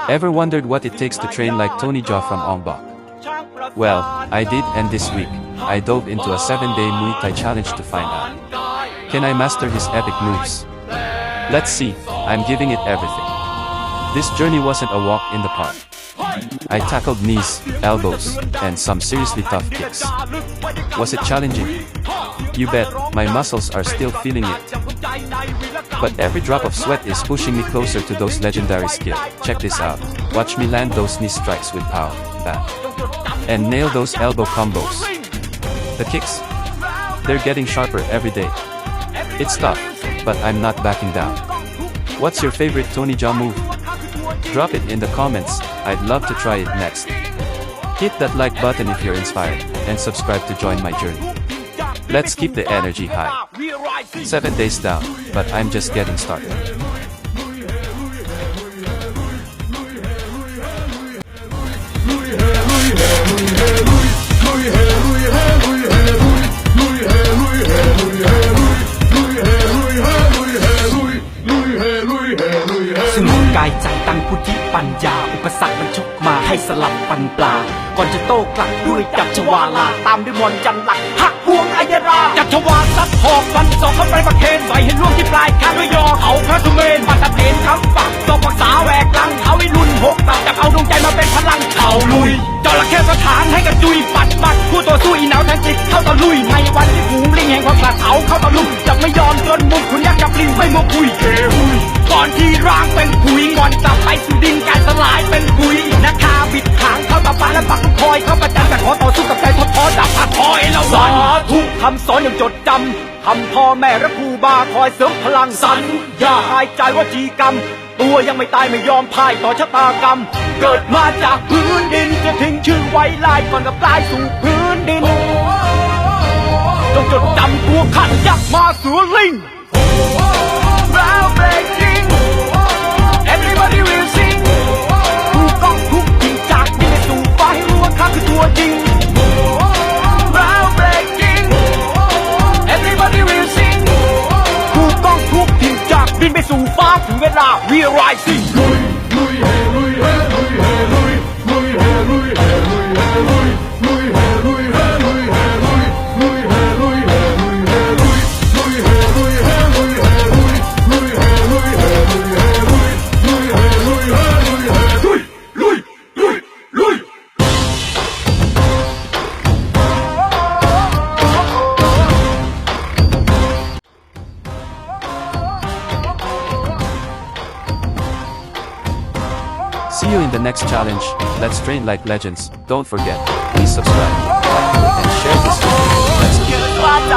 Ever wondered what it takes to train like Tony Jaa from Ong-Bak? Well, I did, and this week, I dove into a 7-day Muay Thai challenge to find out. Can I master his epic moves? Let's see, I'm giving it everything. This journey wasn't a walk in the park. I tackled knees, elbows, and some seriously tough kicks. Was it challenging? You bet, my muscles are still feeling it. But every drop of sweat is pushing me closer to those legendary skills. Check this out. Watch me land those knee strikes with power, bam. And nail those elbow combos. The kicks? They're getting sharper every day. It's tough, but I'm not backing down. What's your favorite Tony Jaa move? Drop it in the comments, I'd love to try it next. Hit that like button if you're inspired, and subscribe to join my journey. Let's keep the energy high. 7 days down, but I'm just getting started.สงบกายใจตั้งพุทธิปัญญาอุปสรรคมันชกมาให้สลับปันปลาก่อนจะโต้กลับด้วยจับชวาลาตามด้วยมนต์จันหลักหักพวงอัยราจับชวาซัดหอกฟันสองเข้าไปประเคนใส่เห็นล่วงที่ปลายคางด้วยยอเขาพระสุเมนปัตตะเถนคำฝักตบปักษาแหวกลังเขาวิรุณหกตับจับเอาดวงใจมาเป็นพลังเข่าลุยจระเข้สถานให้กระจุยปัดบัดคู่ตัวสู้อีหนาวทั้งจิตเข้าตะลุยในวันที่ฝูงลิงแห่งความกล้าเขาเข้าตะลุยจะไม่ยอมจนมุมคุณยักษ์กับลิงไม่มัวคุยเกหุยก่อนที่ร่างเป็นผุยงอนกลับไปสู่ดินการสลายเป็นผุยนาคาบิดหางเข้าตาปาและปักคอยเข้าประจันแต่ขอต่อสู้กับใจท้อดับผัดคอยเราสอนทุกคำสอนอย่างจดจำคำพ่อแม่และครูบาคอยเสริมพลังสัญญาหายใจว่าจีกรรมตัวยังไม่ตายไม่ยอมพ่ายต่อชะตากรรมเกิดมาจากพื้นดินจะทิ้งชื่อไว้ลายก่อนกับลายสู่พื้นดินจงจดจำตัวขันยักษ์มาเสือลิงEverybody will sing ถูกต้องทุกจริงจากดินไปสู่ฟ้าให้รู้ว่าข้าคือตัวจริง Ground breaking Everybody will sing ถูกต้องทุกจริงจากดินไปสู่ฟ้าถึงเวลา We are rising ลุยลุยเฮลุยเฮลุยเฮลุยลุยเฮลุยเฮลุยเฮลุยลุยเฮลุยเฮลุยเฮลุยลุยเฮลุยเฮลุยเฮลุยลุยเฮลุยเฮลุยเฮลุยลุยเฮลุยเฮลุยSee you in the next challenge. Let's train like legends. Don't forget, please subscribe, like, and share this video. Let's keep it going.